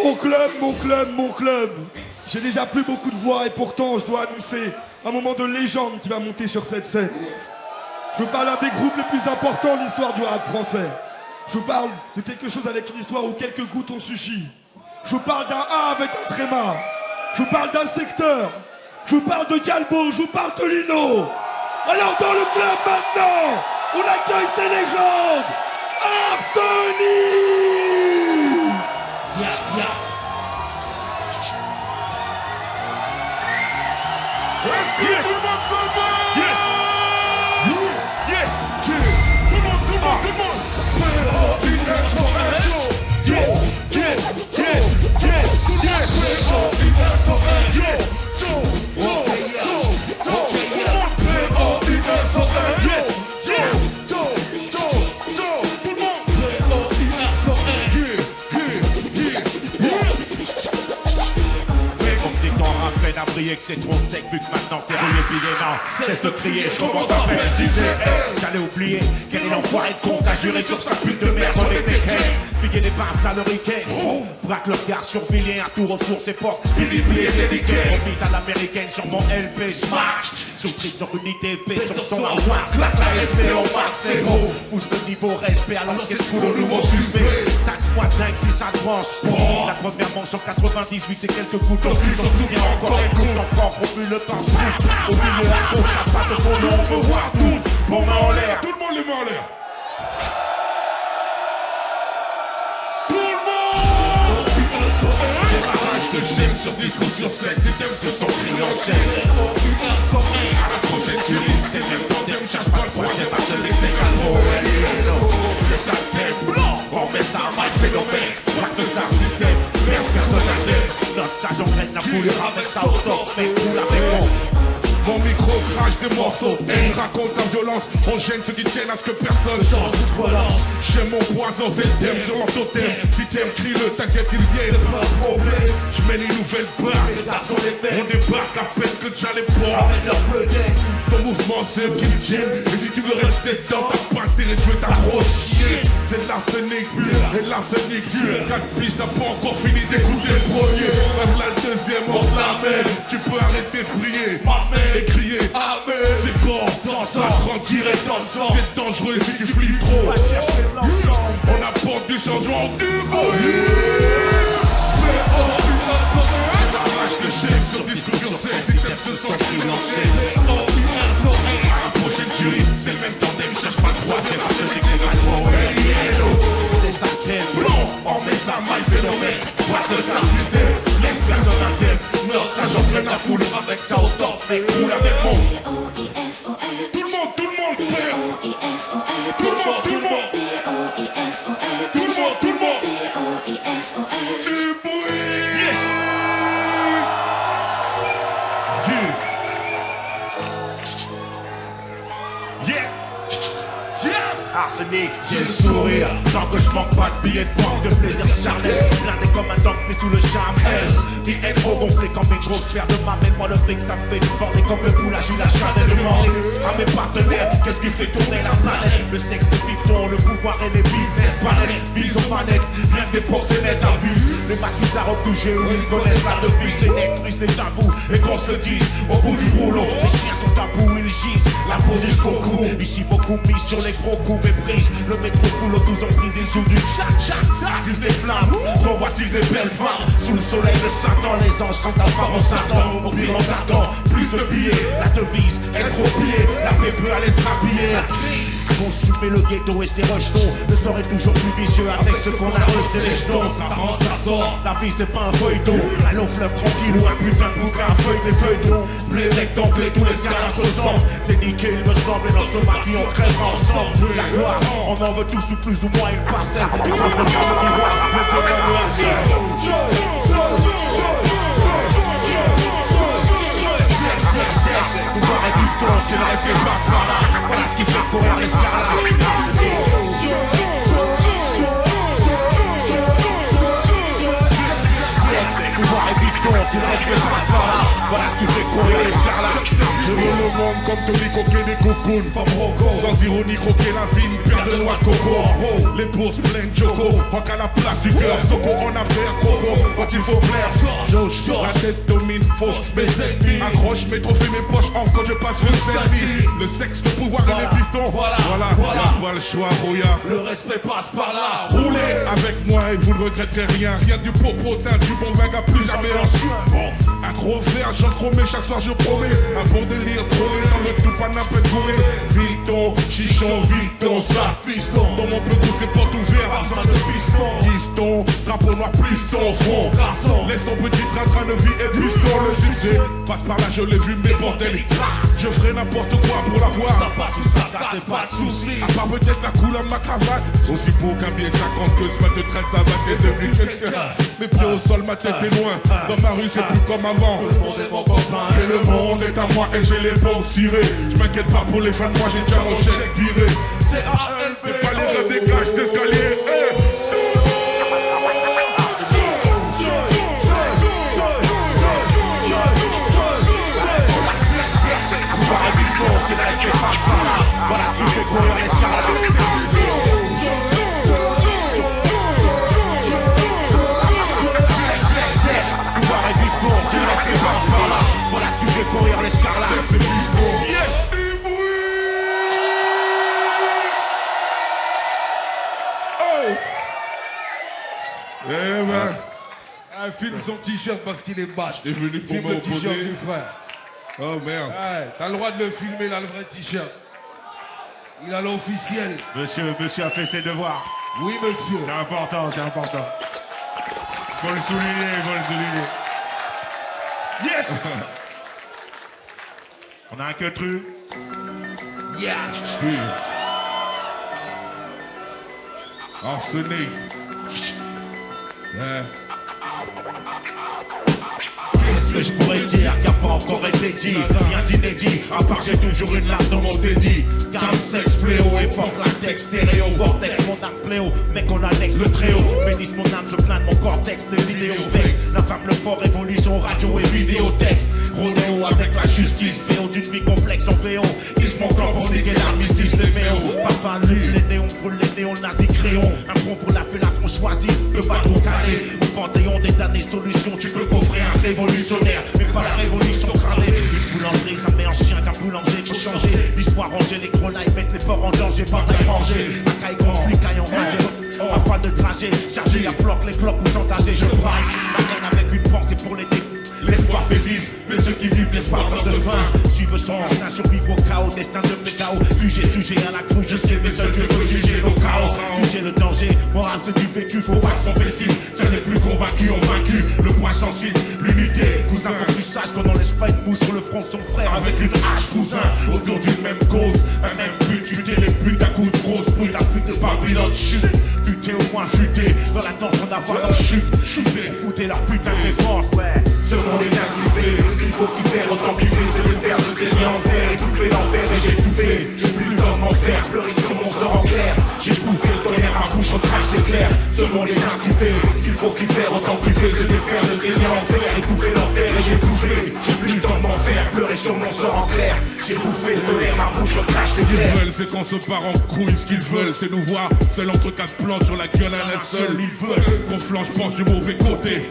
Mon club, mon club, mon club. J'ai déjà plus beaucoup de voix et pourtant je dois annoncer un moment de légende qui va monter sur cette scène. Je parle d'un des groupes les plus importants de l'histoire du rap français. Je parle de quelque chose avec une histoire où quelques gouttes ont suffi. Je parle d'un A avec un tréma. Je parle d'un secteur. Je parle de Galbo, je parle de Lino. Alors dans le club maintenant, on accueille ces légendes. Arsenic. Yes, yes. Yes. Yes. Yes. Tout le monde. Yes. Yes. Yes. Yes. Yes. À briller que c'est trop sec, vu que maintenant c'est rouillé billet, non, cesse de crier, je commence à faire, je disais, hey, j'allais oublier, quel est l'enfoiré de con qu'a juré sur sa pute de merde, on est péqués, piquer des barres à l'oriquet, braque le regard sur Villiers, un tour aux sources et porte, il dit billet dédiqué, on vit à l'américaine sur mon LP Smash, sur prix sur unité P, sur son armoire, claque la SP au max, les gros, pousse le niveau respect à l'ancien school au nouveau suspect, taxe-moi dingue si ça te branche, la première manche en 98, c'est quelques coups en plus, on se souvient encore. Encore au vu le temps souffle. Au milieu à gauche, à droite, au fond, on veut voir tout. Bon main en l'air. Tout le monde les mains en l'air. Tout le monde. C'est ma rage que j'aime sur discours sur scène. Si t'aimes ce son crié en chaîne. À la prochaine tu lis. C'est même quand t'aimes, cherche pas le projet. Pas de laisser calmo. C'est ça le thème. On met ça à mal phénomène. Marque le star système. Personne à l'aide. Notre sage en graine, la foule avec ça au top, mais où la réponse? Mon micro crache des morceaux et il raconte la violence. On gêne ceux qui tiennent à ce que personne change. J'aime mon poison, c'est le thème sur mon totem. Si t'aimes, crie-le, t'inquiète, il vient. C'est pas un problème. Je mène une nouvelle barre. On débarque à peine que déjà les ports. Ton mouvement, c'est le qui me gêne. Et si tu veux rester dedans, t'as pas intérêt de jouer ta grosse chienne. C'est de l'arsenic pur et de l'arsenic dur. 4 piges, t'as pas encore fini d'écouter le premier. Même la deuxième, on se la mêle. Tu peux arrêter de prier. Et crier Amen. C'est bon, ça rentre direct dans le sang. C'est dangereux si tu flippes trop. Va chercher l'ensemble. On apporte du changement du bruit. C'est la rage que j'aime sur discours sur scène. Si t'aimes ce son crié en chaîne. À la prochaine tuerie, c'est le même tandem. Cherche pas de troisième, parce que c'est gratuit. C'est ça le thème. On met ça mal phénomène. Braque le star système. Laisse personne à thème. Non, ça j'entraîne la foule avec ça au top. Mais roule avec mon Tout le monde, tout le monde. Tout le monde, tout le monde. Tout le monde, tout le monde. Du bruit. yes. Yes. Arsenic, j'ai le sourire. Tant que je manque pas de billets de banque, de plaisir charnel. Blindé comme un tank pris sous le charme. IN trop gonflé comme une grosse paire de mamelles. Moi le fric ça me fait déborder comme le boulage. La chandelle demandée à mes partenaires. Qu'est-ce qui fait tourner la planète? Le sexe de pifton, le pouvoir et les business panel. Vise aux manettes, rien que dépenser net à vue. Les maquis à retoucher où ils connaissent la devise. Les necks brisent les tabous et qu'on se le dise. Au bout du boulot, les chiens sont tabous, ils gisent. La pose jusqu'au cou. Ici beaucoup mis sur les gros coups. Méprise, le métro coule tous en prise, il joue du tchac, disent les flammes, convoitise et belles femmes, sous le soleil de Satan, les anges sont alpha, on s'attend, au pire on t'attend, plus de billets, la devise, estropiée, la paix peut aller se rhabiller. Consumer le ghetto et ses rejetons. Le sort est toujours plus vicieux avec ce qu'on a rejeté les jetons. Ça rentre, ça sort. La vie c'est pas un feuilleton. Un long fleuve tranquille ou un putain de bouquin, un feuille des feuilletons. Blé rectangle, tous les scalages se ressemblent. C'est niqué, il me semble, et dans ce maquis on crèvera ensemble. La gloire, on en veut tous ou plus ou moins une parcelle. Et quand je regarde le miroir, le démon est sexe, pouvoir est bifton, c'est le respect passe par là. Voilà ce qui fait courir l'escarlate. Pouvoir et bifton, si le respect passe par là. Voilà ce qui fait courir l'escarlate. Je veux le monde comme Tony Coquet des coupounes. Pas broco, sans ironie croquer la vie, une paire de noix de coco. En haut, les bourses pleines de choco. Rock à la place du cœur, Stoko, on a fait un croco. il faut plaire. La tête domine, fauche mes ennemis. Accroche mes trophées, mes poches en quand je passe le selfie. Le sexe, le pouvoir et les pistons. Voilà, y'a pas le choix, Rouya. Le respect passe par là. Roulez avec moi et vous ne regretterez rien. Rien du popotin, du bon vin, plus jamais en chien. Un gros fer, j'en chromé, chaque soir je promets. Un bon délire, trôné dans le tout panap et gouré. Vilton, chichon, Vilton, ça, piston. Dans mon peu gros, c'est porte ouverte, afin de piston. Piston, drapeau noir, piston, front. Garçon, laisse ton petit train de vie et piston. Le succès passe par là, je l'ai vu, mais bordel, je ferai n'importe quoi pour l'avoir. Ça passe ou ça casse, c'est pas de soucis. À part peut-être la couleur de ma cravate. Aussi beau qu'un billet de 50 que ce mat de traîne, ça va t'être devenu quelqu'un. Mes pieds au sol, ma tête est loin. Dans ma rue, c'est plus comme avant. Tout le monde est mon copain. Et le monde est à moi et j'ai les bombes cirées. Je m'inquiète pas pour les fans, moi j'ai déjà mon chèque viré. C'est ALP. Et pas les rêves des cages d'escalier. C'est la respect passe par là. Voilà ce qui fait courir l'escalade. Pouvoir et bifton, c'est la respect passe par là. Voilà ce qui fait courir l'escarlate. C'est bifton. Yes. Oh. Eh ben, Un film son t-shirt parce qu'il est bâche. t'es venu pour Filme le m'opposer. t-shirt du frère. Oh merde. Ouais, t'as le droit de le filmer, là, le vrai t-shirt. Il a l'officiel. Monsieur a fait ses devoirs. Oui, monsieur. C'est important, c'est important. Faut le souligner, faut le souligner. Yes. On a un queutru. Yes. Oui. Arsenic. Ouais. Qu'est-ce que je pourrais dire qui n'a pas encore été dit? Rien d'inédit, à part j'ai toujours une larme dans mon dédit. Calme, sexe, fléau, époque, latex, stéréo, vortex, mon arme pléo, mec on annexe le tréau. Bénisse mon âme, je plains de mon cortex, des idéaux vexes. La femme, le port, révolution, radio et vidéotexte. Rodéo avec la justice, féo d'une vie complexe en VO. Ils se montent pour niquer l'armistice, les méos. Parfum nu, les néons brûlent les néons nazis créons. Un front pour la fée, la front choisie, le patron calé. Au panthéon des damnés solutions, tu peux coffrer un révolutionnaire, mais pas la révolution crânée. Une boulangerie, ça met en chien qu'un boulanger, faut changer. L'histoire ranger les grenailles, mettre les porcs en danger, bataille rangée. La caille contre flicaille en rangée. Pas de trajet, chargé à bloc, les cloques ou s'entager, je braille. La haine avec une pensée pour les défis. L'espoir fait vivre, mais ceux qui vivent l'espoir meurent de faim. Suivre son instinct, survivre au chaos, destin de mécao. Fugé, sujet à la crue, je sais, mais seul Dieu peut juger nos chaos. Juger le danger, moral ce du vécu, faut pas se tromper signe. Seuls les plus convaincus ont vaincu, le point sensible, l'unité. Cousin, faut que tu saches qu'on en laisse pas une mousse sur le front de son frère avec une hache, cousin. Autour d'une même cause, un même but, tuer les buts à coups de grosse brute, à fuite par pilote, chute. Futé au moins futé, dans la danse on a voir dans chute. Chuter, écouter leur putain de défense. Ce monde est ainsi fait, il faut s'y faire autant qu'il fait, c'est de faire de ces liens en fer, étouffer l'enfer et j'ai tout fait. J'ai plus le temps de m'en faire, pleurer sur mon sort en clair. J'ai bouffé le tonnerre, ma bouche recrache l'éclair. Ce monde est ainsi fait, il faut s'y faire autant qu'il fait, c'est de faire de ces liens en fer, étouffer l'enfer et j'ai tout fait. J'ai plus le temps de m'en faire, pleurer sur mon sort en clair. J'ai bouffé le tonnerre, ma bouche recrache Ce qu'ils l'éclair. veulent, c'est qu'on se part en couille. Ce qu'ils veulent, c'est nous voir seul entre quatre planches sur la gueule à la seule. Ils veulent qu'on flanche, penche du mauvais côté.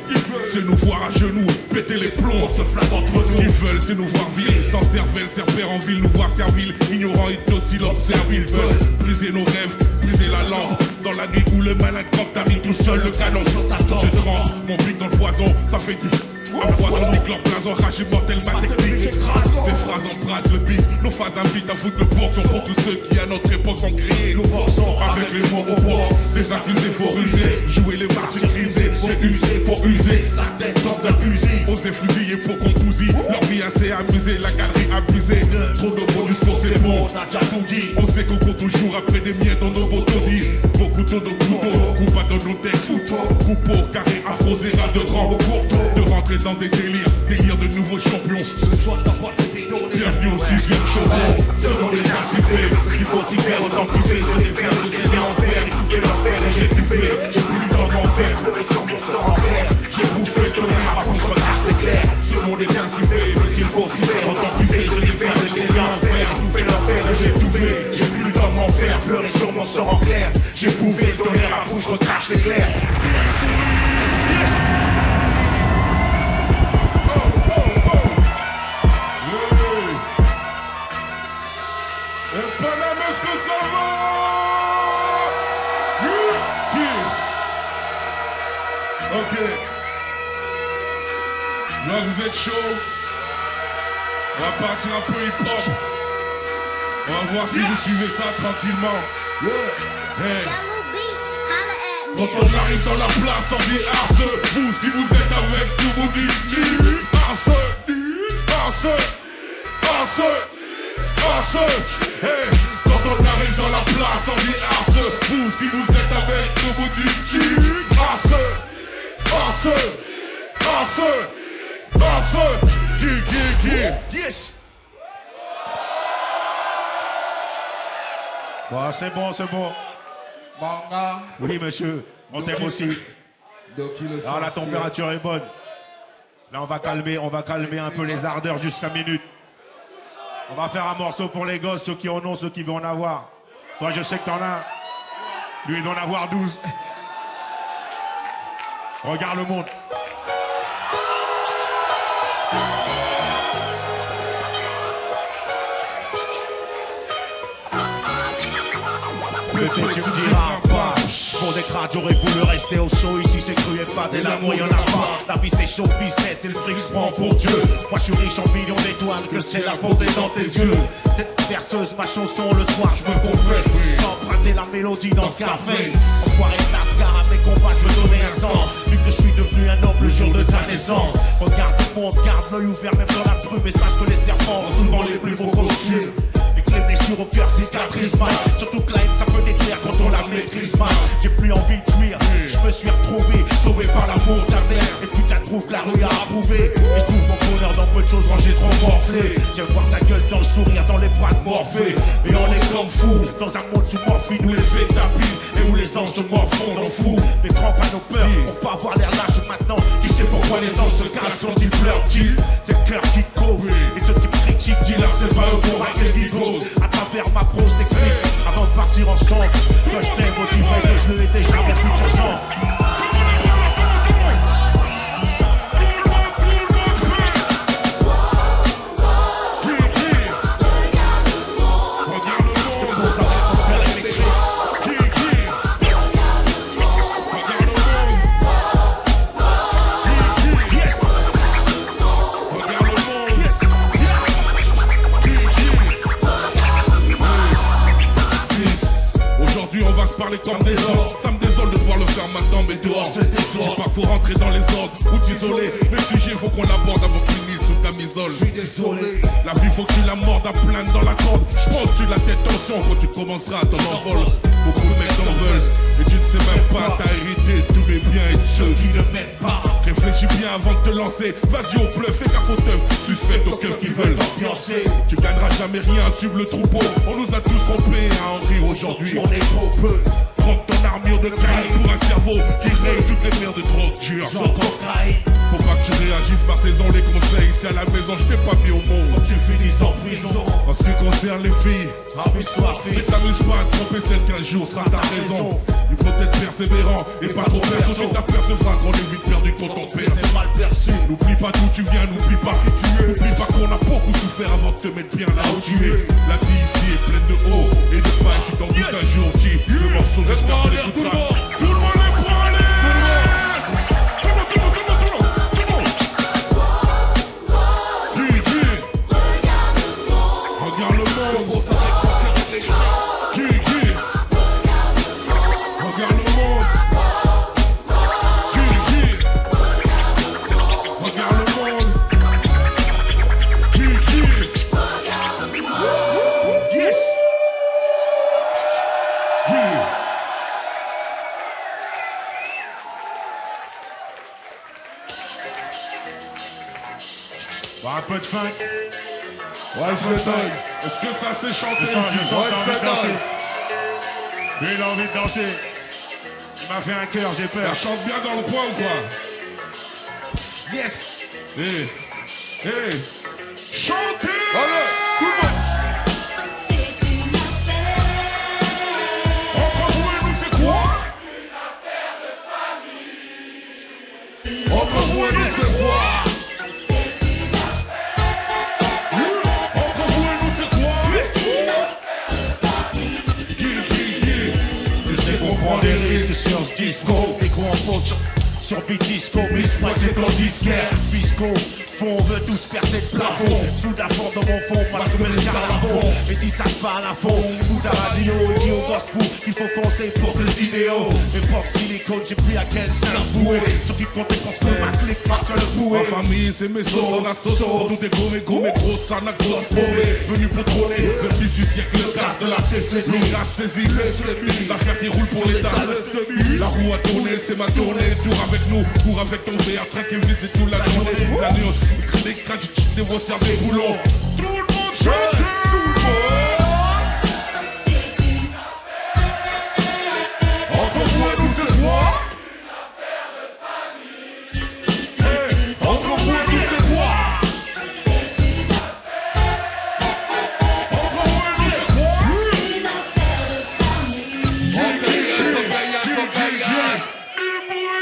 C'est nous voir à genoux, péter les plombs, se flatte entre nous. Ce qu'ils veulent, c'est nous voir vivre sans cervelle, serpère en ville, nous voir servile, ignorant et docile, observile. Ils veulent briser nos rêves, briser la lampe. Dans la nuit où le malin campe, t'as mis tout seul le canon sur ta tempe. Je trempe mon pic dans le poison, ça fait du. Un poison nique leur blason, rage mortel, ma technique. Mes phrases embrassent le bif, nos phases invitent à foutre le boxon pour tous ceux qui à notre époque ont crié. Nous boxons avec les mots au box. Des accusés, faut ruser, jouer les martyrisés. C'est usé, faut user, sa tête tombe d'un fusil. Oser fusiller pour qu'on bousille, leur vie assez amusée, la galerie abusée. Trop de beaux discours, c'est bon, on a déjà tout dit. On sait qu'on court toujours après des miettes dans nos beaux taudis. Beaucoup de couteaux, coupe pas dans nos têtes. Coupeau, carré, afro, zéra de grand courteau. De rentrer dans des délires de nouveaux champions. Ce soir t'as pas fait des journées. Bienvenue au 6ème chaudron. Ce monde est ainsi fait, il faut s'y faire autant qu'il fait. Se défaire de ces liens en fer, écouter l'enfer et j'ai tout fait. J'ai plus le temps de m'en faire, pleurer sur mon sort en clair. J'ai bouffé le tonnerre, ma bouche recrache l'éclair. Ce monde est ainsi fait, il faut s'y faire autant qu'il fait. Se défaire de ces liens en fer, étouffer l'enfer et j'ai tout fait. J'ai plus le temps de m'en faire, pleurer sur mon sort en clair. J'ai bouffé le tonnerre, ma bouche recrache l'éclair. Yes. Ok. Là, vous êtes chaud. On va partir un peu hip-hop. On va voir si vous suivez ça tranquillement. Hey. Quand on arrive dans la place, on dit Arce. Vous, si vous êtes avec nous, vous dites Arce, Arce, Arce, Arce. Hey. Quand on arrive dans la place, on dit Arce. Vous, si vous êtes avec nous, vous dites Arce, Arce, Arce, Arce. Qui. Yes. Bon, c'est bon, c'est bon. Manga. Oui, monsieur, on t'aime aussi. Donc, Alors, la température est bonne. Là, on va calmer un peu les ardeurs, juste 5 minutes. On va faire un morceau pour les gosses, ceux qui en ont, ceux qui veulent en avoir. Toi, je sais que t'en as. Lui, il doit en avoir 12. Regarde le monde. Bébé, tu me diras pas. Pour des crades, j'aurais voulu rester au chaud. Ici, c'est cru et pas des l'amour, y'en a pas. La vie, c'est show business et le fric se prend pour Dieu. Moi, je suis riche en millions d'étoiles, que c'est la posée dans tes yeux. Cette berceuse, ma chanson, le soir, je me confesse. Sans emprunter la mélodie dans Scarface. Enfoiré de Lascar, avec combat, je me donnais un sens. Vu que je suis devenu un homme le jour de ta naissance. Regarde le monde, garde l'œil ouvert, même dans la brume. Et sache que les serpents ont souvent les plus beaux costumes. Les blessures au cœur cicatrisent mal. Surtout que la haine ça peut détruire quand on la maîtrise mal. J'ai plus envie de fuir, je me suis retrouvé sauvé par l'amour de la terre. Et ce putain de trouve que la rue a approuvé. Et je trouve mon bonheur dans peu de choses quand j'ai trop morflé. J'aime voir ta gueule dans le sourire, dans les bras de Morphée. Et on est comme fous, dans un monde sous morphine où les faits tapis. Et où les anges se morfondent en fou. Mais trempe à nos peurs, pour pas avoir l'air lâche maintenant. Qui sait pourquoi les anges se cachent quand ils pleurent-ils? C'est le cœur qui cause. Et ceux qui me critiquent, dis-leur c'est pas eux pour raquer qui cause. À travers ma prose, t'explique avant de partir ensemble que je t'aime aussi vrai que je le étais, je n'avais plus d'urgence. Parler comme des ordres, ça me désole de devoir le faire maintenant, mais dehors c'est désordre. J'ai pas faut rentrer dans les ordres ou t'isoler. Le sujet faut qu'on l'aborde avant qu'il finisse sous ta misole. Je suis désolé. La vie faut que tu la mordes à plaindre dans la corde. Je pense que tu la tête tension quand tu commenceras ton envol. Beaucoup de mecs t'en veulent et tu ne sais même pas. T'as hérité tous les biens et de ceux qui ne m'aident pas. Réfléchis bien avant de te lancer. Vas-y au bluff, fais gaffe aux teufs. Suspecte aux keufs qui veulent t'ambiancer. Tu gagneras jamais rien à suivre le troupeau. On nous a tous trompés à en rire aujourd'hui. On est trop peu. Trompe ton armure de caille pour un cerveau qui raye toutes les mers de drogue dure. Sans cocaïne. Faut pas que tu réagisses par saison, les conseils. Si à la maison je t'ai pas mis au monde, tu finis en prison. En ce qui concerne les filles, amuse-toi fils. Mais t'amuse pas à tromper celle qu'un jour sera ta raison. Il faut être persévérant et pas trop perso. Tu t'apercevras qu'on est vite perdu quand on perd. C'est mal perçu. N'oublie pas d'où tu viens, n'oublie pas qui tu es. N'oublie pas qu'on a beaucoup souffert avant de te mettre bien là où tu es. La vie ici est pleine de hauts et de bas. Si t'en doutes un jour, le morceau j'espère que tu l'écouteras. Tout le monde est pour aller. Regarde le monde. Regarde le monde. Regarde le monde. Yes. Bon, un peu de funk. Ouais, je le donne. Est-ce que ça s'est chanté ici? Ouais, je le danse. Lui, il a envie de danser. Il m'a fait un cœur, j'ai peur. Ça chante bien dans le coin ou quoi? Yes. Hé, hé, chantez! Allez, tout le monde. C'est une affaire. Entre vous et nous, c'est quoi? Entre vous et nous, c'est quoi? C'est une affaire. Entre vous et nous, c'est quoi? Tu sais qu'on prend des risques sur ce disco. Micro en pause. sur Bitisco, mais c'est ton disquaire. Bisco, fond, on veut tous percer le plafond. Sous la fond dans mon fond, pas sous mes à fond. Et si ça te parle à fond, ou ta radio, dis au boss fou, il faut foncer pour ses idéaux. Époque silicone, j'ai pris à quel sein boué. Sur qui compte pense que ma clique passe le boué. Ma famille, c'est mes sauces, la sauce. Tout est gros, mais grosse, ça n'a grosse paumée. Venu pour trôner, le fils du siècle, le casse de la décennie. Le gaz saisit le semi, l'affaire qui roule pour l'État, le semi. La roue a tourné, c'est ma tournée. Tour avec nous, cours avec ton VR, train qui vit, c'est toute la journée. La nuit, des crânes, des voitures, des boulons. Tout le monde chante, tout le monde. C'est une Entre vous et nous, c'est quoi? Entre vous et nous, c'est quoi? C'est une Entre vous et nous, c'est quoi? affaire de famille.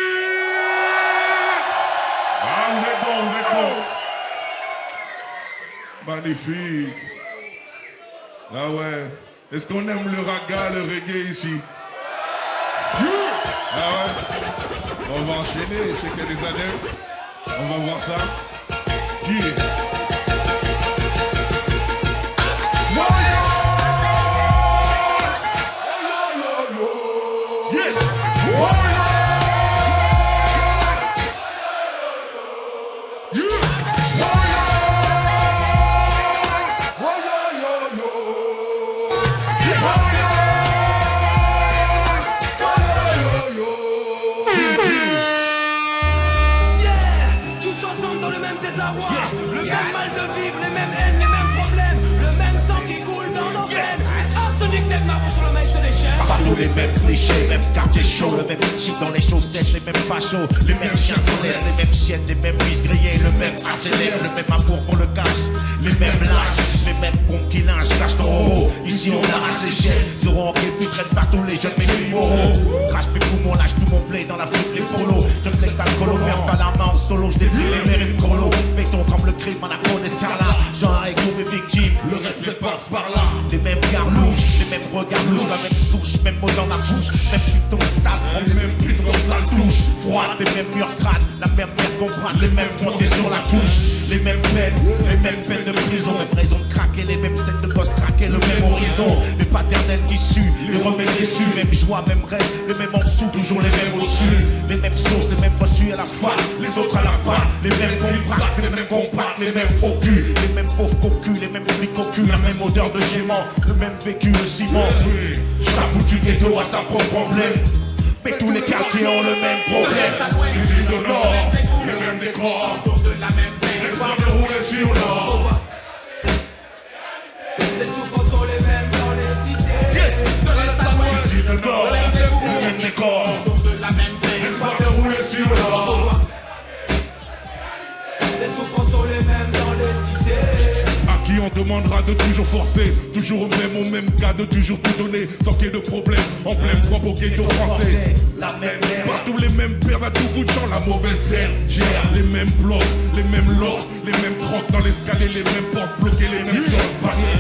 Ah, vous êtes bon, vous êtes bon. Magnifique. Ah ouais. Est-ce qu'on aime le raga, le reggae ici? Ah ouais. On va enchaîner, je sais qu'il y a des adeptes. On va voir ça. Yes! Tous ensemble dans le même désarroi, le même mal de vivre, les mêmes haines, les mêmes problèmes, le même sang qui coule dans nos veines. Arsenic lève ma voix sur le mec de l'échelle. Partout les mêmes clichés, même quartier chaud, le même shit dans les chaussettes, les mêmes fachos, les mêmes chiens solaires, les mêmes chiennes, les mêmes vis grillés, le même HLM, le même amour pour le cash, les mêmes lâches, les mêmes pompes qui lynchent, lâche ton roro. Ici on arrache les chiennes, seront en puis traîne partout les jeunes mais moraux. Crache mes poumons, lâche tout mon play dans la flûte, les polos. Je flex dans le colo, perf à la main en solo, je déprime les mères et le colo. Béton comme le crime en la peau d'escarlat, genre avec tous mes victimes, le respect passe par là. Les mêmes garlouches, les mêmes regards louches, la même souche, même mot dans la bouche, même putain sale, les mêmes putains sale touche. Froide, les mêmes murs crades, la même mère comprendre, les mêmes pensées sur la couche, les mêmes peines de prison, même raison de craquer, les mêmes scènes de boss traquer, le même horizon, les paternels issus, les remèdes déçus, même joie, même rêve, les mêmes en dessous, toujours les mêmes au-dessus, les mêmes sources, les mêmes reçus à la fac, les autres à la part, les mêmes compacts, les mêmes compacts, les mêmes faux culs, les mêmes pauvres cocus, les mêmes flics cocus, la même odeur de gément, le même vécu, le ciment. Ça foutu ghetto à sa propre problème. Mais tous les quartiers ont le même problème. Ici le nord, le même décor. L'espoir de rouler sur l'or. Les souffrances sont les mêmes dans les cités. Yes! Ici le nord, le même décor. L'espoir de rouler sur l'or. Les souffrances sont les mêmes dans les cités. À qui on demandera de toujours forcer, toujours au même cas de toujours tout donner, sans qu'il y ait de problème, en plein propre au ghetto français. La même merde. Partout les mêmes pères à tout bout de champ, la mauvaise herbe gère les mêmes blocs, les mêmes lots, les mêmes trocs dans l'escalier, les mêmes portes bloquées, les mêmes zones,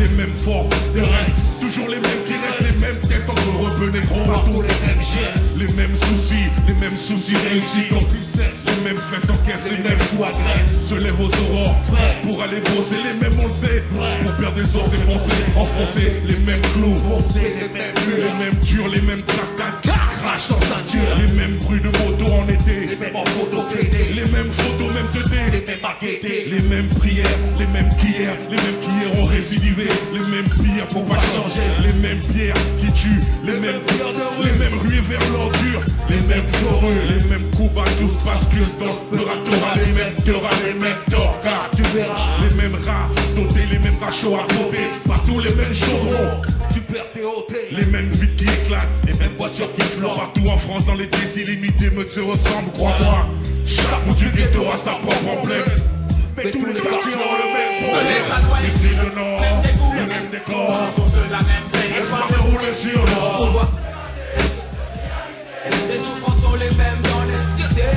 les mêmes forts de reste, toujours les mêmes qui restent, les mêmes tests entre rebeux négros, partout les mêmes gestes, les mêmes soucis réussis comme business, les mêmes fesses en caisse, les mêmes coups à graisse, se lèvent aux aurores, pour aller bosser, les mêmes on le sait, pour perdre des os enfoncés, les mêmes clous, les mêmes durs, les mêmes cascades, crash sans ceinture, les mêmes bruits de moto en été, les mêmes en photo les mêmes photos, même de dé, les mêmes maquettés, les mêmes prières, les mêmes qu'hier ont récidivé, les mêmes pires pour pas changer, les mêmes pierres qui tuent, les mêmes ruées vers l'ordure, les mêmes heureux, les mêmes coups bas, tous basculent dans le ratorat, les mêmes teuras, les mêmes torgas, tu verras, les mêmes rats dotés, les mêmes rachos à côté, partout les mêmes chaudrons, tu perds tes hôtels, les mêmes vides qui éclatent, les mêmes voitures qui flottent, partout en France dans les décès limités, me se ressemblent, crois-moi, chaque bout du ghetto a sa propre emblème. Mais tous les quartiers ont le même problème. Ici le nord, le même décor, l'espoir de rouler sur l'or. Les souffrances sont les mêmes dans les cités.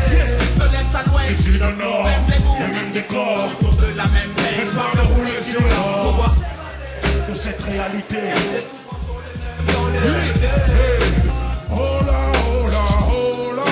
Ici le nord, le même décor, l'espoir de rouler sur l'or. De cette réalité. Dans les cités. Oh là, oh là, oh là.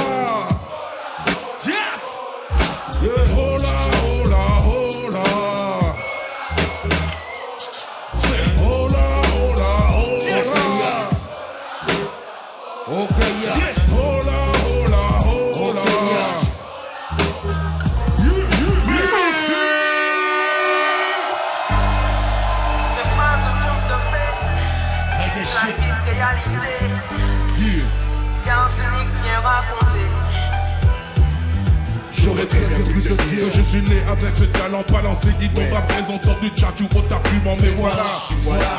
réalité. Yeah. Y'a un Sonic vient raconter. J'aurais très bien pu te dire que je suis né avec ce talent balancé guidon représentant du tchatchou au argument mais voilà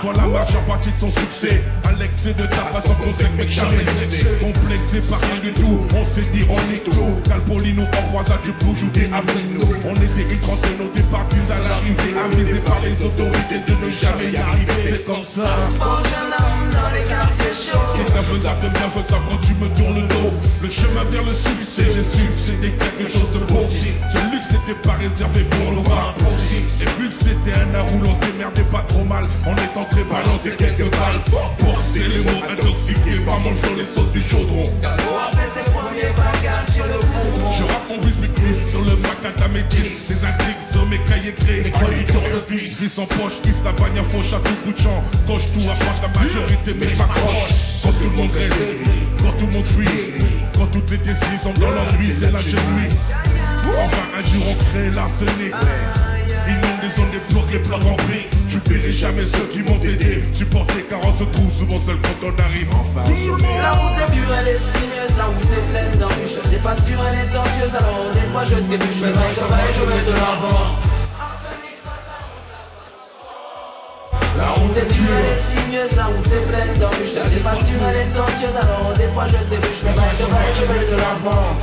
dans la marche à partir de son succès à l'excès de ta façon qu'on sait mais jamais vexé complexé par rien du tout on s'est dit on est tout Calpolino en croisade du bouge ou des avec nous on était une trentaine au départ puis à l'arrivée avisé par les autorités de ne jamais y arriver c'est comme ça Bon jeune homme dans les quartiers chauds. ce qui est infaisable devient faisable quand tu me tournes le dos le chemin vers le succès j'ai su que c'était quelque chose de beau ce luxe n'était pas réservé pour le rap et vu que c'était un art où l'on se démerdait pas trop mal on est entré balancer quelques balles forcer les mots intoxiqués par mon chaud les sauces du chaudron Galo a fait ses premiers bagages sur le bourron. je rappe mon bis sur le macadam et 10 ces intrigues sur mes cahiers créés les chroniqueurs de vie vis en poche, hisse la bagne à fauche à tout bout de champ coche tout approche la majorité mais je m'accroche quand tout le monde rêve, quand tout le monde fuit quand toutes les décisions dans l'ennui c'est la nuit enfin un jour on crée l'arsenic inonde les zones, les blocs en briques j'oublierai jamais ceux qui m'ont aidé supporter car on se trouve souvent seul quand on arrive enfin La route est dure, elle est sinueuse, la route est pleine d'embûches. Je n'ai pas sûr, elle est tortueuse, alors des fois je trébuche. Mais je vais de l'avant. La route est dure, elle est sinueuse, la route est pleine d'embûches. Je n'ai pas sûr, elle est tortueuse, alors des fois je trébuche. Mais je vais de l'avant.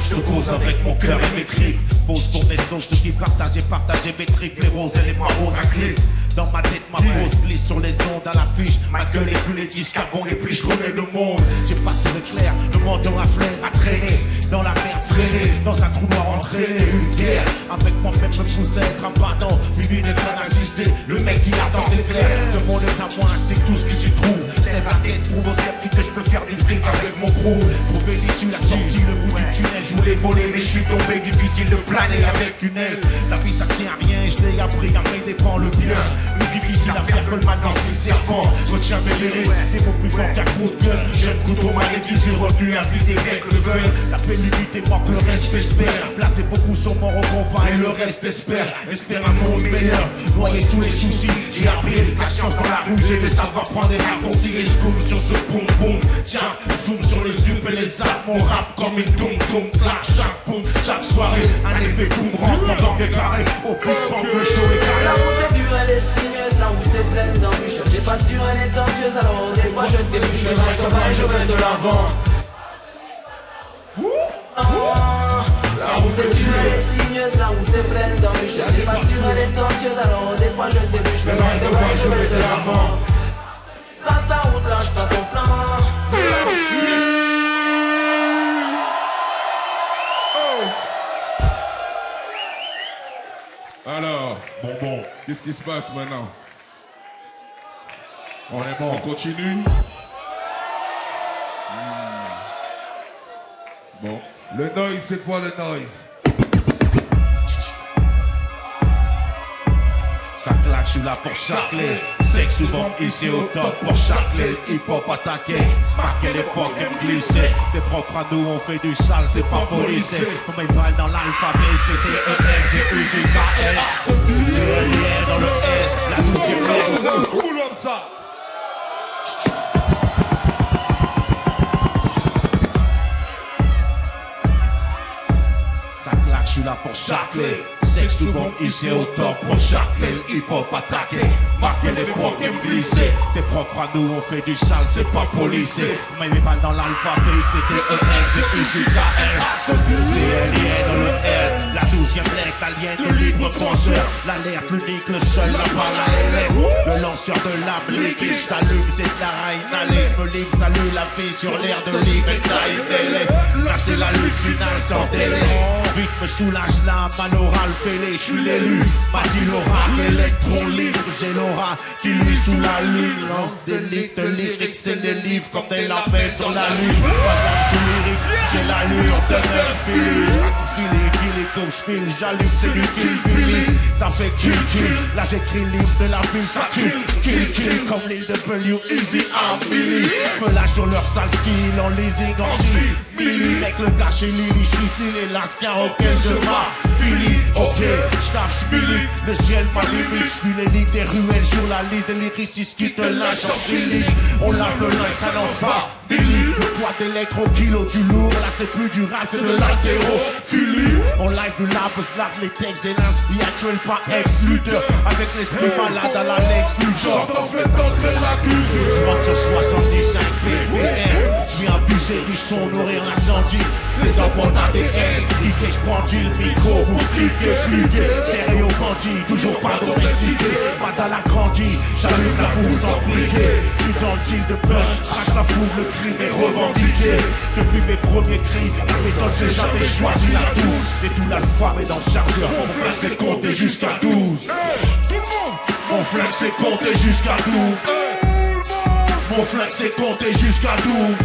Je cause avec mon cœur et mes tripes. Pose pour mes sauces, ceux qui partagent et partagent mes tripes. Les roses et les marrons raclés. Dans ma tête, ma pose glisse sur les ondes à l'affiche. Ma gueule est plus les disques à bon et puis je connais le monde. J'ai passé le clair, le menton à flair, à traîner. Dans la merde freinée, dans un trou noir entraîné. Une guerre, avec moi-même me pousse à être un pardon. Puis une écran assisté, le mec qui a dans ses clairs. Ce monde est à moi, c'est tout ce qui s'y trouve. J'lève la tête, prouve aux sceptiques que je peux faire du fric avec mon crew. Trouver l'issue, la sortie, le bout du tunnel. Je voulais voler, mais je suis tombé, difficile de planer avec une aile. La vie ça tient à rien, je l'ai appris, après dépend le bien. Le difficile à faire que le mal dans le serpent. Retiens mes lyrics, c'est beaucoup plus fort qu'un coup de gueule. Jeune couteau mal aiguisé, retenu à viser avec le veut. La pénibilité manque, le reste espère. Placer beaucoup sur mon combat et le reste espère. Espère un monde meilleur, noyé sous les soucis. J'ai appris la science dans la rue, j'ai le savoir prendre des raccourcis. Et je coule sur ce boum boum. Tiens, zoom sur les zup et les armes. Mon rap comme une doum doum clac. Chaque boum, chaque soirée, un effet boum rentre pendant des carrés. Au ping-pong, le show est carré. La route est dure, elle est sinueuse, la route est pleine d'embûches. Je n'ai pas sûr, elle est tortueuse, alors des fois je trébuche. Mais je vais de l'avant. La route est dure, elle est sinueuse, la route est pleine d'embûches. Je n'ai pas sûr, elle est tortueuse, alors des fois je trébuche. Mais je vais de l'avant. Trace ta route, lâche pas ton plan. alors bon qu'est-ce qui se passe maintenant on est bon on continue bon Le noise, c'est quoi le noise? Ça claque, je suis là pour chacler. Sexe ou bombe ici au top pour chacler. Hip-hop attaqué, marquer l'époque et glisser. C'est propre à nous, on fait du sale, c'est pas policé. On met balle dans l'alphabet, c'est D-E-R-G-U-J-K-L. Le lien dans le L, la douzième Cool comme ça. Ça claque, je suis là pour chacler. Sexe ou bombe ici au top pour chacler. Hip-hop attaqué, marquer l'époque et glisser. C'est propre à nous, on fait du sale, c'est pas policé. On met les balles dans l'alphabet, c'est D-E-R-G-U-J-K-L. Le lien dans le L, la douzième lettre, l'alien de libre penseur. L'alerte unique, le seul, la balle à élève. Le lanceur de l'âme, liquide, j't'allume, c'est de la raïnale. J'me livre, salut la vie sur l'air de livre et d'élève. Là c'est la lutte finale sans délai. Vite me soulage la man orale, fêlé, je suis l'élu. M'a dit l'oracle, électron libre, j'ai l'aura qui lui sous la lune. Lance des litres de lyrics, c'est des livres comme des lapins dans la lune. Madame sous lyrics, j'ai l'allure de 9 pilules. J'raconte filer, j'allume, c'est du kill. Ça fait kill. Là j'écris le livre de la ville, ça kill. Comme l'île de W, easy en milli. Me lâche sur leur sale style, en leasing, en simili. Mec avec le gars chez Lily, Chifli et l'ascar auquel je m'affilie. Ok, j'taffe Spilly, le ciel ma limite. J'suis les lignes des ruelles sur la liste des lyricistes qui te lâchent en Philly. On lave le linge, ça n'en va. Billy, le poids d'électro kilo du lourd. Là c'est plus du rap, c'est de l'altéro. Philly, on live du lave, j'largue les textes et l'inspire actuel pas ex-Luthor. Avec l'esprit malade à la Lex Luthor. J'entends fait entrer l'accusé. Je rentre sur 75 ppm. J'viens abuser du son, nourrir l'incendie. Fais dans mon ADN. Cliquer, j'brandis le micro pour cliquer. Stéréo bandit, toujours pas domestiqué. Madal a grandi, j'allume la foule sans briquer. J'suis dans le deal de punch, crache la foule, le crime est revendiqué. Depuis mes premiers cris, la méthode j'ai jamais choisi la 12. Et tout l'alphabet dans le chargeur, mon flingue c'est compté jusqu'à 12. Mon flingue c'est compté jusqu'à 12. Mon flingue c'est compté jusqu'à 12.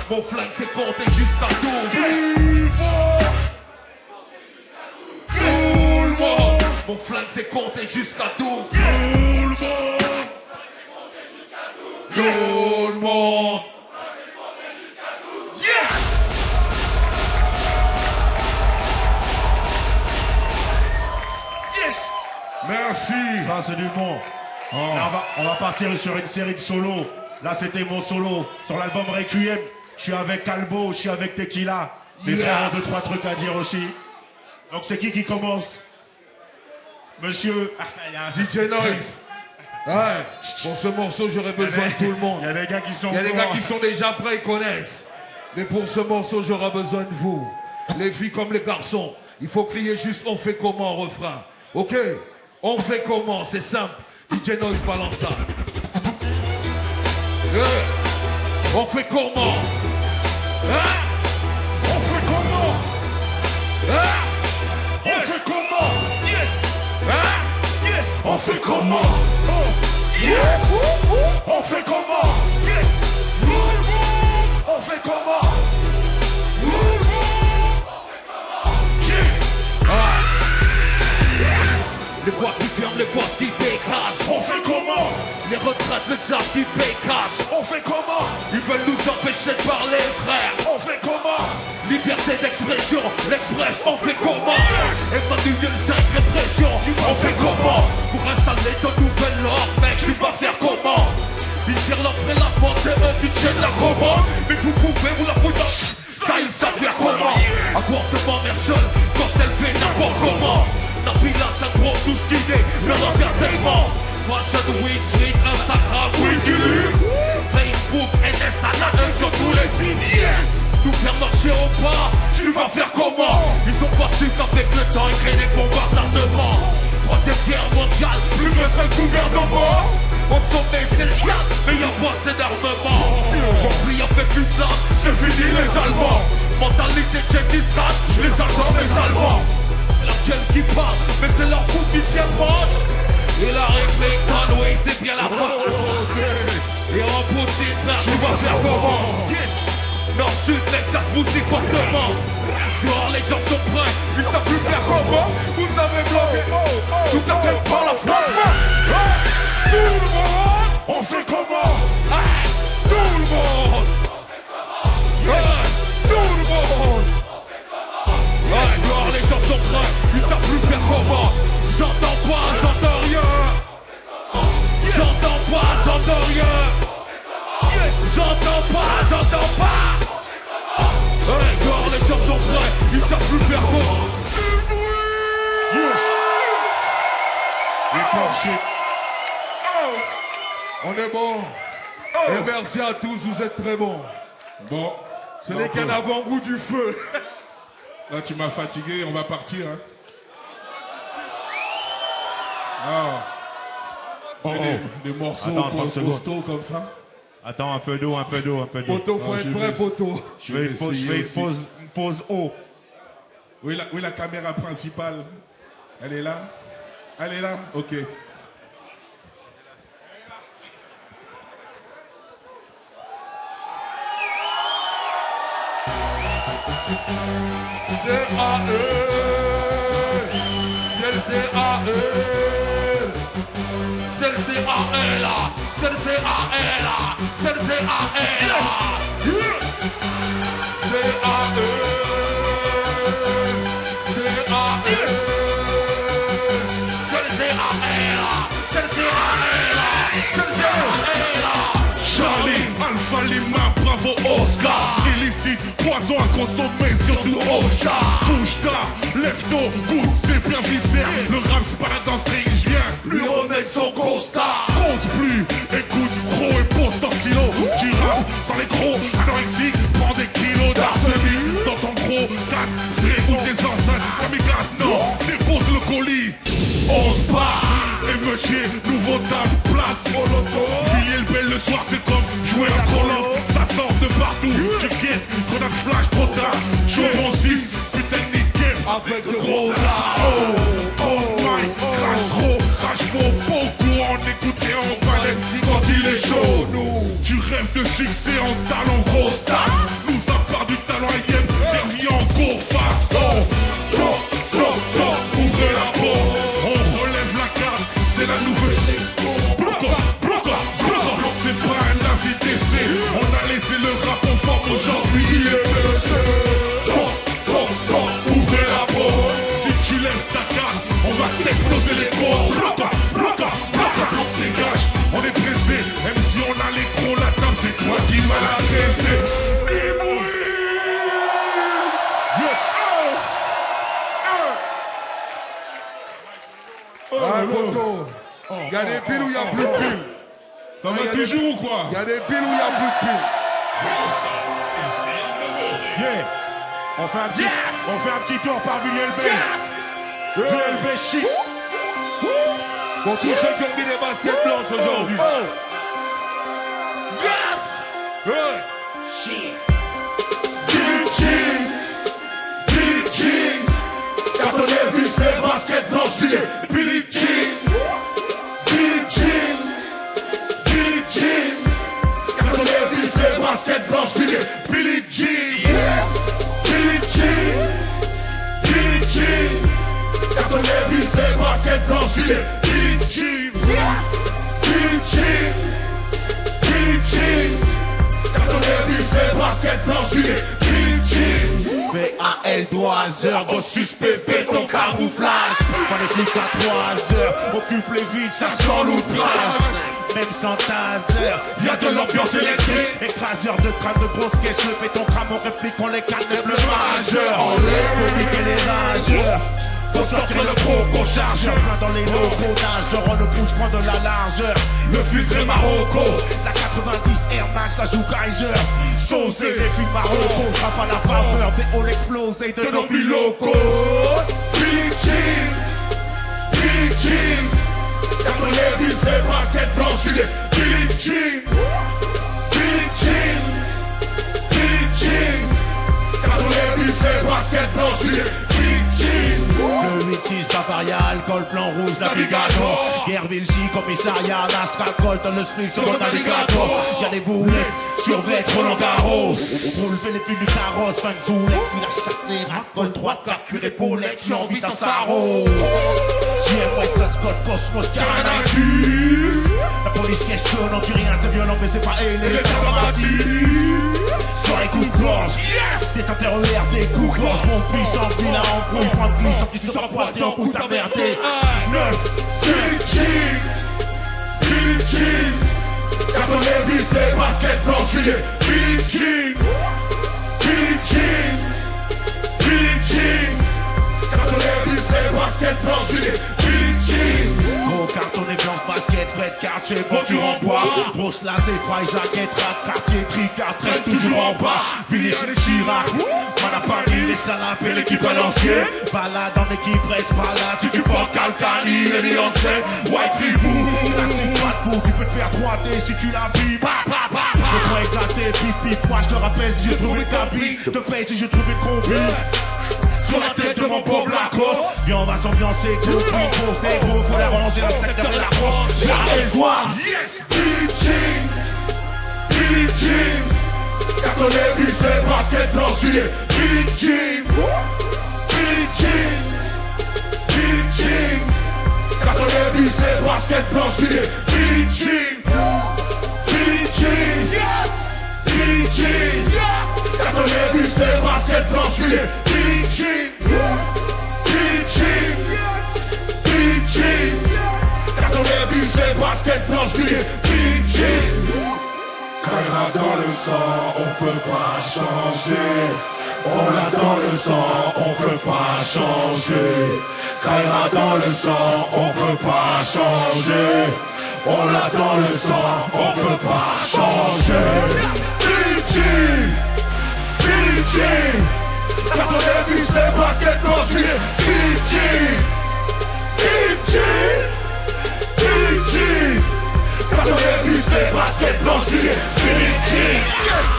Mon flingue c'est compté jusqu'à 12. Mon flingue c'est compté jusqu'à 12. Tout le monde. Yes. Yes. Merci. Ça c'est du bon. Là, on va partir sur une série de solos. Là c'était mon solo sur l'album Requiem. Je suis avec Calbo, je suis avec Tequila. Mes frères ont 2-3 trucs à dire aussi. Donc c'est qui commence? Monsieur DJ Noise. Ouais, pour ce morceau, j'aurais besoin de tout le monde. Il y a des gars qui sont Il y a des gars qui sont déjà prêts, ils connaissent. Mais pour ce morceau, j'aurai besoin de vous. Les filles comme les garçons. Il faut crier juste on fait comment en refrain. Ok? On fait comment? C'est simple. DJ Noise balance ça. On fait comment? Hein? On fait comment? Hein? On fait comment? Yes! Hein? Yes. On fait comment? Yes. On fait comment? Yes. On fait comment? Les boîtes qui ferment, les boss qui décassent. On fait comment? Les retraites, le job qui pécasse. On fait comment? Ils veulent nous empêcher de parler, frère. On fait comment? Liberté d'expression, l'express, on fait comment? Emmanuel 5, répression, on fait comment? Pour installer ton nouvel ordre, mec, tu vas faire comment? Ils gèrent l'entrée, la porte, c'est eux qui tiennent la commande. Mais vous pouvez vous la foutre, ça ils savent faire comment? Avortement, mère seule, quand c'est le fait n'importe comment. Nabila, ça gros, tout ce qui est vers l'entertainment. Fashion Week, Street, Instagram, Wikileaks, Facebook, NSA, sur tous les sites, yes! Nous faire marcher au pas, tu vas faire comment? Ils ont pas su qu'avec le temps ils créent des bombardements. Troisième guerre mondiale, plus de seul gouvernement. Au sommet c'est le chien, mais y'a pas assez d'armement. Compris avec l'islam, c'est fini les Allemands. Mentalité Tchéquis, les Allemands, les Allemands. La gueule qui parle, mais c'est leur foot qui tient manche. Et la réplique Conway, c'est bien la fin. Et en Poutine, frère, tu vas faire comment? Nord, Sud, Texas, vous y fortement. Dehors, les gens sont prêts, ils savent plus faire comment. Vous avez bloqué, tout à fait par la frappe. Tout le monde. On fait comment? Tout le monde. Tout le monde. Dehors, les gens sont prêts, ils savent plus faire comment. J'entends pas, j'entends rien. J'entends pas, j'entends rien. J'entends pas, j'entends pas. Dehors, les gens sont prêts, ils savent plus faire comment. Yes. Hip hop shit. On est bon. Et merci à tous, vous êtes très bons. Bon. Ce n'est qu'un avant-goût du feu. Là, tu m'as fatigué, on va partir. Hein. Ah. Des morceaux Attends, 30 secondes. costauds comme ça. Attends, un peu d'eau, un peu d'eau, un peu d'eau. Poteau, faut Ah, être je prêt, vais- poteau. Je fais une pause eau. Oui, la caméra principale. Elle est là? Elle est là? Ok. C-A-E. C'est le C-A-E. C'est le C-A-E là. C'est le C-A-E là. C'est le Alpha Lima, bravo Oscar. Illicite, poison à consommer, surtout Oscar. Bouge-ta, lève-toi, goûte, c'est bien visé. Le rap c'est pas la danse je viens lui remettre son constat. Cause plus, écoute, gros et pose ton stylo. Tu rappes sans les gros, anorexique, prends des kilos d'arsenic dans ton gros casque. Réécoute tes enceintes, kamikaze, non, dépose le colis. On se bat, et monsieur, nouveau taf, place molotov. Villiers le bel le soir, c'est comme jouer à Call of. Ça sort de partout, je guette, grenade flash, trop tard. Joue en 6, putain de niquet, avec le gros là. Oh my, crash trop, crash faux, beaucoup on écoute et on parlait quand il est chaud. Tu rêves de succès en talent gros star. Nous ça part du talent AIM, servi en cours fast. Ouvrez la porte, on relève la carte, c'est la nouvelle expo. C'est pas un avis d'essai, on a laissé le rap en forme, aujourd'hui il est blessé. Ouvrez la porte, si tu lèves ta carte, on va t'exploser les corps. Dégage, on est pressé, même si on a les gros, la table c'est toi qui vas la rester. Yes. Y'a des piles ou y'a plus de piles? Ça va toujours ou quoi? Y'a des piles ou y'a plus de piles? Yeah. On fait un petit tour par VLB. VLB chic. Pour tous ceux qui ont mis des baskets blanches aujourd'hui. Billie Jean, quand on a vu les baskets blanches, Billie Jean, quand on a vu les baskets blanches, Billie Jean, quand on a vu les baskets blanches, Billie Jean, quand on a vu les baskets blanches, Billie Jean. VAL 3 heures, gros suspect, béton camouflage. Pas les flics à 3 heures, occupe les villes, ça sent l'outrage. Même sans taser, Y'a de l'ambiance électrique. écraseur de crâne de grosses caisses, le béton crame, on réplique, on les canne, le majeur. Pour piquer les rageurs, pour sortir le coco chargeur. Plein dans les locaux nageurs, on ne bouge pas de la largeur. Le filtre est Marocco, La 90 Air Max, ça joue Kaiser. Saucé, les films Marocco, frappe à la faveur des halls explosés de nos villes locaux. Billie Jean, quand on a vu les baskets blanches, Billie Jean, quand on a vu les baskets blanches, Billie Jean. Le 8-6, Bavaria, alcool, plan rouge, navigator. Guerville-J, commissariat, NASCAR, Colt, dans le sprint sur mon navigator. Y'a des boulettes, survêtres, Roland Garros. Pour lever les fils du carrosse, 5 zoulettes, puis la châtée, racole, 3 quarts, curé, Paulette, j'ai envie sans sarro. JM, Weston, Scott, Cosmos, Caranacu. La police questionne, on dit rien, c'est violent, mais c'est pas elle, les dramatique. Soirée coup de cloche, c'est un terreur, des coups de cloche. Mon puissant, vilain en gros, point de glisse, tant qu'il se sera pointé en coup de ta merde. 9, Billie Jean, quand on a vu les baskets blanches, Billie Jean, quand on a vu les baskets blanches, Billie Jean. gros cartonné blanche, basket, red quartier, voiture en bois. Grosse lacée, croix, jaquette, rap, quartier, tricard, traîne toujours en bas. Villiers chez les Chirac, Manapani, l'escalade et l'équipe à l'ancien. Balade en équipe, reste pas là. Si tu portes Calcani et Beyoncé, White Ribou, classique pas de bout, tu peux te faire 3D si tu la vis. Le point éclaté, pip, moi je te rappelle si j'ai trouvé ta bille. Te paye si j'ai trouvé combi. Sur la tête de mon Bob Lacoste. Viens on va s'ambiancer, gros, grosse, négro, faut les ranger, l'inspecteur et la grosse. La Eldoise, Yes, Billie Jean, quand on a vu les baskets blanches, Billie Jean, quand on a vu les baskets blanches, Billie Jean, quand on a vu les baskets blanches, Billie Jean, quand on a vu les baskets blanches, Billie Jean. Kaira dans le sang, on peut pas changer. On l'a dans le sang, on peut pas changer. Kaira dans le sang, on peut pas changer. On l'a dans le sang, on peut pas changer. Billie Jean, quand on a vu ces baskets dans le pied. Billie Jean, quand on a vu ces baskets dans le pied. Billie Jean, yes.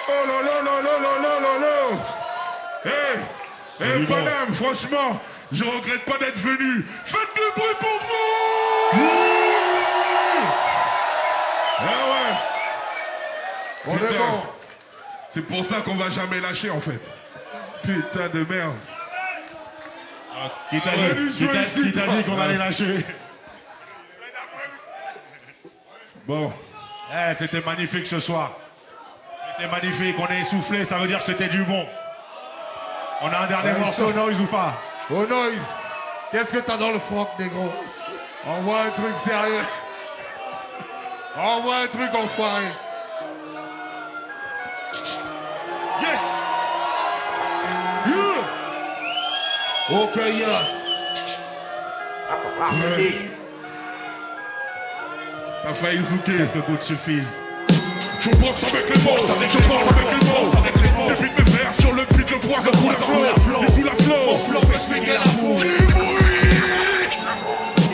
Oh là là là là là là là là. Hey, madame, franchement, je regrette pas d'être venu. Faites du bruit pour vous. Ah ouais. Putain, c'est pour ça qu'on va jamais lâcher en fait. Putain de merde. Qui t'a dit qu'on allait lâcher? Bon. Eh, c'était magnifique ce soir. C'était magnifique, on est essoufflé, ça veut dire que c'était du bon. On a un dernier morceau, Noise ou pas? Oh Noise, qu'est-ce que t'as dans le froc, négro? Envoie un truc sérieux. Envoie un truc enfoiré. Yes! Ok, yes. T'as failli zouker. Quelques gouttes suffisent. Je pense avec les mots, je pense avec les mots. Depuis mes frères sur le beat, le poison coule la flow. Il coule la flow. Mon flow expliquait la foule.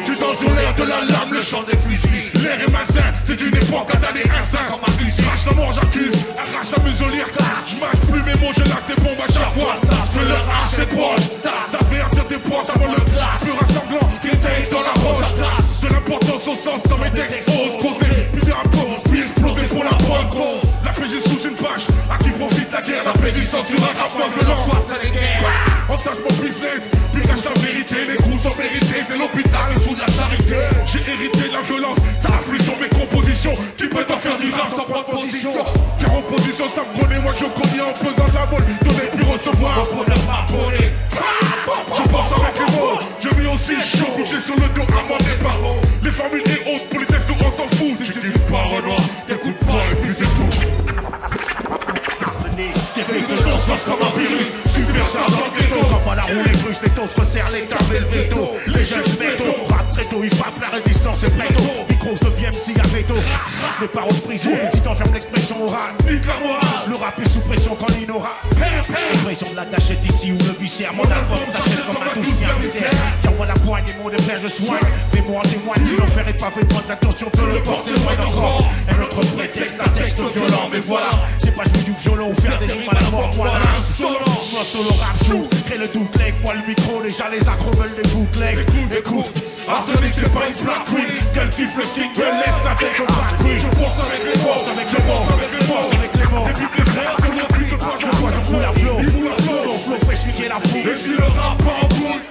Tu danses sur l'air de la lame, le chant des fusils. L'air est malsain, c'est une époque à d'aller insain. Comme un usine, crache la mort, j'accuse. Arrache la muselière, je mâche plus mes mots, je lâche des bombes à chaque fois. Je leur arrache ses poches. D'avertir tes poches avant le plus rassemblant qui étaye dans la roche. De l'importance au sens dans mes textes, ose causer plusieurs apôtres, puis exploser pour la bonne cause. La PJ sous une page, à qui profite la guerre. La PJ censure un rapport violent. On tâche mon business, puis cache la vérité. Les coups sont mérités, c'est l'hôpital, les sous de la charité. J'ai hérité de la violence, ça afflue sur mes compositions. Qui peut en faire du rap sans prendre position? Car en position, ça me connaît, moi je connais en pesant de la boule. Donner puis recevoir. Je pense avec les mots, je mets aussi chaud, couché sur le dos à mon départ. Les formules et autres, pour les tests on s'en fout. Si tu dis pas Renoir, t'écoutes pas et puis c'est tout. T'es fait que l'on se fasse comme un virus. Super star dans le ghetto. Comme à la roue les cruches, les taux se resserrent, les tables et le veto. Les jeunes se métaux, rap très tôt, ils frappent la résistance et préto. Micro, je deviens si à métaux. Les paroles prison, si t'enfermes l'expression orale. Nique la morale, le rap est sous pression quand il n'aura. L'impression de la gâchette d'ici ou le viscère. Mon album s'achète comme un douce bien viscère. Tiens-moi la poigne et mon frères, je soigne. Mais moi en témoigne, si l'enfer est pas fait, prends attention que le port s'éloigne encore. Un autre prétexte, un texte violent, mais voilà. J'ai pas joué du violon ou faire des rimes à la mort, moi l'insolence. Moi solo rap shoot, crée le bootleg, moi le micro, déjà les accros veulent des bootlegs. Écoute, Arsenic c'est pas une black queen. Quel kiffe le single, laisse la tête sur black queen. Je pense avec les mots, avec les mots, avec les mots, avec les mots. Depuis que les frères sur le beat, je fous la flow. Mon flow fait chuter la foule. Et si le rap part en couille,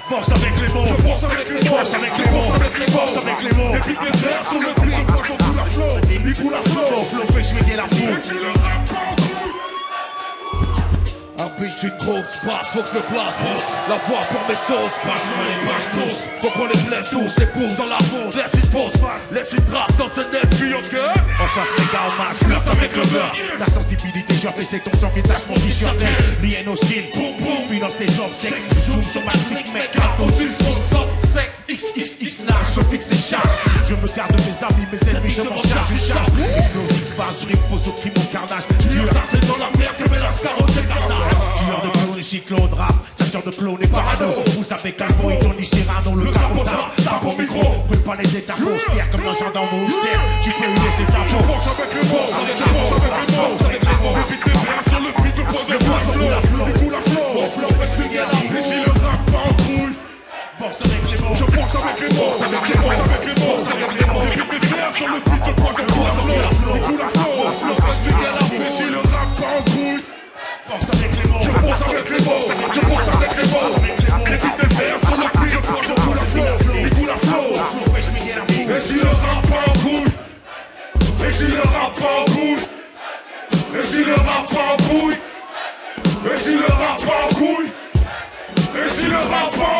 force avec les mots, je pense avec les mots, force avec les mots, force avec les mots. Depuis que les frères sur le beat, je fous la flow. Il fout la flow, mon flow fait chuter la foule. Et si le rap part en couille, un beat, une grosse passe, faut que je le place. La voix pour mes sauces, passe-moi les bastos. Faut qu'on les blesse tous, les pouces dans la fonte. Laisse une fausse face, laisse une trace dans ce nez vu en cœur. en face méga au max, flirte avec le beurre. La sensibilité, genre c'est ton sang qui tâche mon t-shirt. Lien au style, boum boum, finance tes obsèques. Zoom sur ma clique, mec, à ton sec. XXX large, je peux fixer charge. Je me garde mes amis, mes ennemis, je m'en charge, je charge. Explosif, base, je riposte au crime, au carnage. Tueur tassé dans la merde que met la scarotte, c'est carnage. Tueur de clones et cyclone rap, chasseur de clones et parano. Vous savez Calvo et Tony Cyrano, le capotard. Tape au micro, brûle pas les étapes austères comme un gendarme austère. Tu peux y laisser ta peau. pense avec les mots, avec les mots, avec les mots, avec les mots. Évite les verres sur le beat, le pose le flow. Il coule la flow, Mon flow explique la et si foule. le rap part en couille, Force avec les mots. je pense avec les mots, avec les mots, avec les mots, avec les mots. Évite les verres sur le beat, le pose le flow. Il coule la flow, et si le rap part en couille, Force avec les mots. je pense avec les mots, je pense avec les mots. Évite les verres sur le beat, le pose le flow. Il coule la flow, et si le rap part en couille, et si le rap part en couille, et si le rap part en couille, et si le rap part en couille, et si le rap part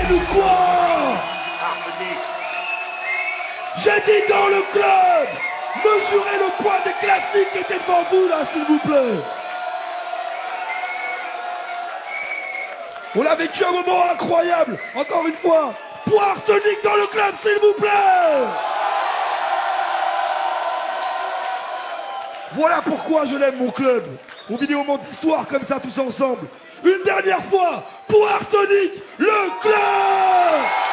club ou quoi? Arsenic. J'ai dit dans le club. Mesurez le poids des classiques qui étaient devant vous là, s'il vous plaît. On a vécu un moment incroyable. Encore une fois, pour Arsenic dans le club, s'il vous plaît. Voilà pourquoi je l'aime, mon club. On vit des moments d'histoire comme ça tous ensemble. Une dernière fois, pour Arsenic, le club.